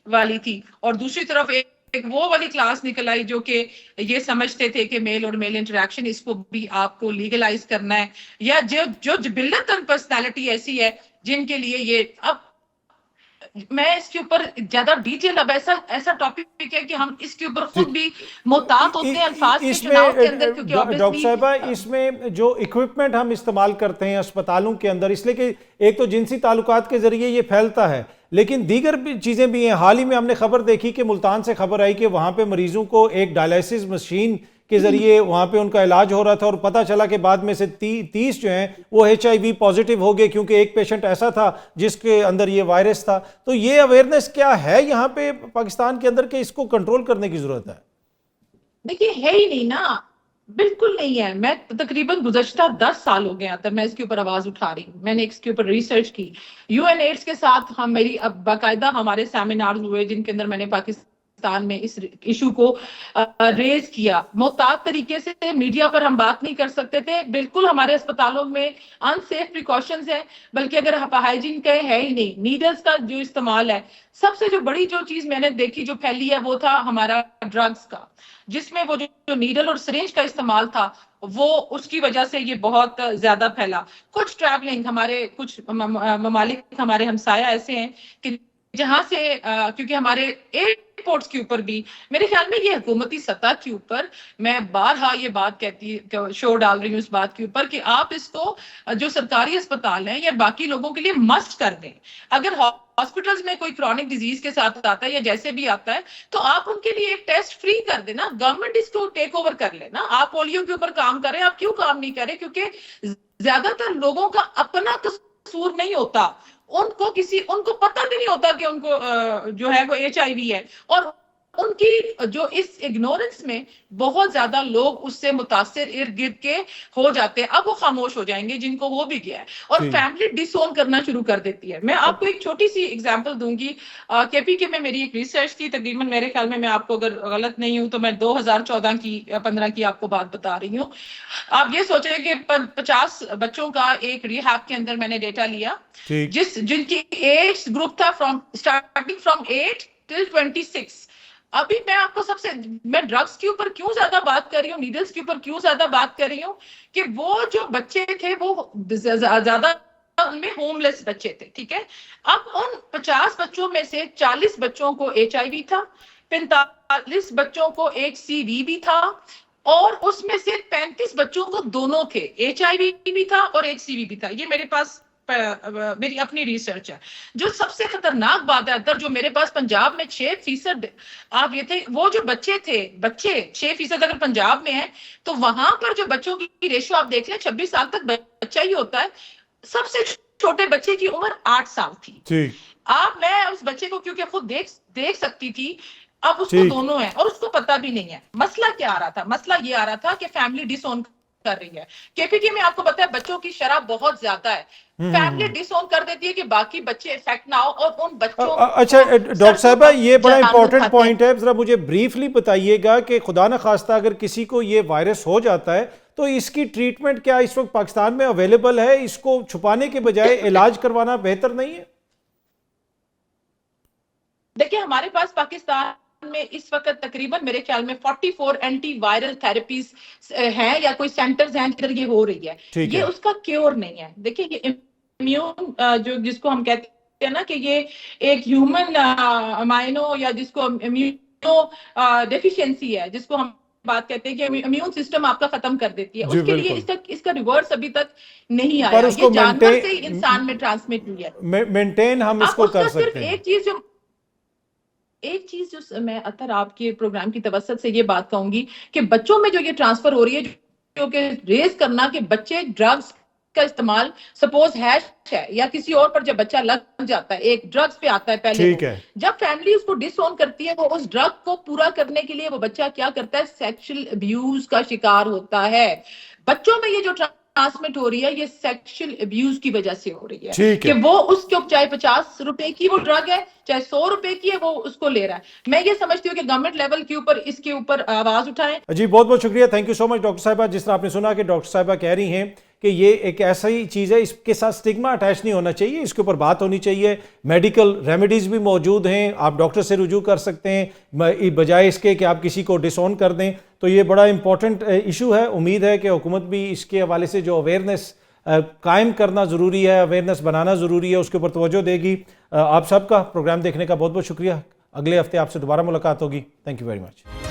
والی تھی، اور دوسری طرف ایک وہ والی کلاس نکل آئی جو کہ یہ سمجھتے تھے کہ میل اور میل انٹریکشن اس کو بھی آپ کو لیگلائز کرنا ہے، یا جو جبلتاً پرسنالٹی ایسی ہے جن کے لیے یہ. اب میں اس کے اوپر زیادہ ڈیٹیل، اب ایسا ٹاپک ہے کہ ہم اس کے اوپر خود بھی محتاط ہوتے ہیں الفاظ کے چناؤ کے اندر، کیونکہ ڈاکٹر صاحبہ اس میں جو اکوپمنٹ ہم استعمال کرتے ہیں اسپتالوں کے اندر، اس لیے کہ ایک تو جنسی تعلقات کے ذریعے یہ پھیلتا ہے، لیکن دیگر بھی چیزیں بھی ہیں. حال ہی میں ہم نے خبر دیکھی کہ ملتان سے خبر آئی کہ وہاں پہ مریضوں کو ایک ڈائلیسس مشین کے ذریعے وہاں پہ ان کا علاج ہو رہا تھا، اور پتہ چلا کہ بعد میں سے 30 جو ہیں وہ HIV پازیٹیو ہو گئے، کیونکہ ایک پیشنٹ ایسا تھا جس کے اندر یہ وائرس تھا. تو یہ اویئرنیس کیا ہے یہاں پہ پاکستان کے اندر کہ اس کو کنٹرول کرنے کی ضرورت ہے؟ دیکھیے ہے ہی نہیں نا، بالکل نہیں ہے. میں تقریباً گزشتہ 10 سال ہو گیا تب میں اس کے اوپر آواز اٹھا رہی ہوں. میں نے اس کے اوپر ریسرچ کی، UN ایڈس کے ساتھ ہم میری اب باقاعدہ ہمارے سیمینارز ہوئے جن کے اندر میں نے پاکستان میں اس ایشو کو ریز کیا. محتاط طریقے سے میڈیا پر ہم بات نہیں کر سکتے تھے. بالکل ہمارے اسپتالوں میں ان سیف پریکاشنز ہیں، بلکہ اگر ہائیجین کا ہے ہی نہیں. نیڈلز کا جو استعمال ہے، سب سے جو بڑی جو چیز میں نے دیکھی جو پھیلی ہے وہ تھا ہمارا ڈرگز کا، جس میں وہ جو نیڈل اور سرنج کا استعمال تھا وہ اس کی وجہ سے یہ بہت زیادہ پھیلا. کچھ ٹریولنگ ہمارے کچھ ممالک ہمارے ہمسایہ ایسے ہیں کہ جہاں سے کیونکہ ہمارے ایئرپورٹس کے اوپر بھی میرے خیال میں یہ حکومتی سطح کے اوپر میں بارہا یہ بات کہتی شور ڈال رہی ہوں اس بات کے اوپر کہ آپ اس کو جو سرکاری اسپتال ہیں یا باقی لوگوں کے لیے مسٹ کر دیں. اگر ہاسپٹلز میں کوئی کرونک ڈیزیز کے ساتھ آتا ہے یا جیسے بھی آتا ہے تو آپ ان کے لیے ایک ٹیسٹ فری کر دیں نا. گورنمنٹ اس کو ٹیک اوور کر لے نا. آپ پولیو کے اوپر کام کریں، آپ کیوں کام نہیں کریں؟ کیونکہ زیادہ تر لوگوں کا اپنا قصور نہیں ہوتا، ان کو پتہ بھی نہیں ہوتا کہ ان کو جو ہے وہ HIV ہے، اور ان کی جو اس اگنورنس میں بہت زیادہ لوگ اس سے متاثر ارد گرد کے ہو جاتے ہیں. اب وہ خاموش ہو جائیں گے جن کو ہو بھی گیا ہے، اور فیملی ڈس اون کرنا شروع کر دیتی ہے. میں آپ کو ایک چھوٹی سی اگزامپل دوں گی. KPK میں میری ایک ریسرچ تھی، تقریباً میرے خیال میں آپ کو اگر غلط نہیں ہوں تو میں 2014 کی 15 کی آپ کو بات بتا رہی ہوں. آپ یہ سوچیں کہ 50 بچوں کا ایک ریہاب کے اندر میں نے ڈیٹا لیا جن کی ایج گروپ تھا اسٹارٹنگ فرام 8 till 26. ابھی میں آپ کو میں ڈرگس کے اوپر کیوں زیادہ بات کر رہی ہوں، نیڈلز کے اوپر کیوں زیادہ بات کر رہی ہوں کہ وہ جو بچے تھے وہ زیادہ ان میں ہوم لیس بچے تھے. ٹھیک ہے، اب ان 50 بچوں میں سے 40 بچوں کو HIV تھا، 45 بچوں کو ایک CV بھی تھا، اور اس میں سے 35 بچوں کو دونوں تھے، HIV بھی تھا اور ایک CV بھی تھا. یہ میرے پاس میری اپنی ریسرچ ہے. جو سب سے خطرناک بات ہے ادھر جو میرے پاس پنجاب میں 6% آپ یہ تھے وہ جو بچے 6% اگر پنجاب میں ہیں تو وہاں پر جو بچوں کی ریشو آپ دیکھ لیں 26 سال تک بچہ ہی ہوتا ہے. سب سے چھوٹے بچے کی عمر 8 سال تھی. میں اس بچے کو کیونکہ خود دیکھ سکتی تھی، اب اس کو دونوں ہیں اور اس کو پتہ بھی نہیں ہے. مسئلہ کیا آ رہا تھا؟ مسئلہ یہ آ رہا تھا کہ فیملی ڈس اون کر رہی ہے. KPK میں آپ کو پتا ہے بچوں کی شرح بہت زیادہ ہے. فیملی ڈس اون کر دیتی ہے کہ باقی بچے افیکٹ نہ ہو، اور ان بچوں اچھا ڈاکٹر صاحبہ یہ بڑا امپورٹنٹ پوائنٹ ہے، ذرا مجھے بریفلی بتائیے گا کہ خدا نخواستہ اگر کسی کو یہ وائرس ہو جاتا ہے تو اس کی ٹریٹمنٹ کیا اس وقت پاکستان میں اویلیبل ہے؟ اس کو چھپانے کے بجائے علاج کروانا بہتر نہیں ہے؟ دیکھیں ہمارے پاس پاکستان میں اس وقت تقریباً میرے خیال میں 44 اینٹی وائرل تھراپیز ہیں یا کوئی سینٹرز ہیں جدھر یہ ہو رہی ہے. یہ اس کا کیور نہیں ہے. دیکھیں یہ امیون جس کو ہم کہتے ہیں نا کہ یہ ایک ہیومن امائنو یا جس کو امیونو ڈیفیشنسی ہے، جس کو ہم بات کہتے ہیں کہ امیون سسٹم آپ کا ختم کر دیتی ہے. اس کے لیے اس کا ریورس ابھی تک نہیں آیا. یہ جانور سے انسان میں ٹرانسمٹ ہوئی ہے. مینٹین ہم اس کو کر سکتے ہیں. ایک چیز جو میں اطہر آپ کے پروگرام کی توسط سے یہ بات کہوں گی کہ بچوں میں جو یہ ٹرانسفر ہو رہی ہے ہو کہ ریز کرنا کہ بچے ڈرگس کا استعمال سپوز ہے یا کسی اور پر جب بچہ لگ جاتا ہے ایک ڈرگس پہ آتا ہے پہلے ٹھیک ہے جب فیملی اس کو ڈس اون کرتی ہے وہ اس ڈرگ کو پورا کرنے کے لیے وہ بچہ کیا کرتا ہے سیکشل ابیوز کا شکار ہوتا ہے بچوں میں یہ جو ٹرانسمٹ ہو رہی ہے یہ سیکشل ابیوز کی وجہ سے ہو رہی ہے کہ وہ اس کے چاہے 50 روپے کی وہ ڈرگ ہے چاہے 100 روپے کی ہے وہ اس کو لے رہا ہے میں یہ سمجھتی ہوں کہ گورنمنٹ لیول کے اوپر اس کے اوپر آواز اٹھائیں جی بہت بہت شکریہ thank you so much doctor صاحبہ جس طرح آپ نے سنا کہ ڈاکٹر صاحبہ کہہ رہی ہیں کہ یہ ایک ایسی چیز ہے اس کے ساتھ سٹگما اٹیچ نہیں ہونا چاہیے اس کے اوپر بات ہونی چاہیے میڈیکل ریمیڈیز بھی موجود ہیں آپ ڈاکٹر سے رجوع کر سکتے ہیں بجائے اس کے کہ آپ کسی کو ڈس اون کر دیں تو یہ بڑا امپورٹنٹ ایشو ہے امید ہے کہ حکومت بھی اس کے حوالے سے جو اویئرنیس قائم کرنا ضروری ہے اویئرنیس بنانا ضروری ہے اس کے اوپر توجہ دے گی آپ سب کا پروگرام دیکھنے کا بہت بہت شکریہ اگلے ہفتے آپ سے دوبارہ ملاقات ہوگی تھینک یو ویری مچ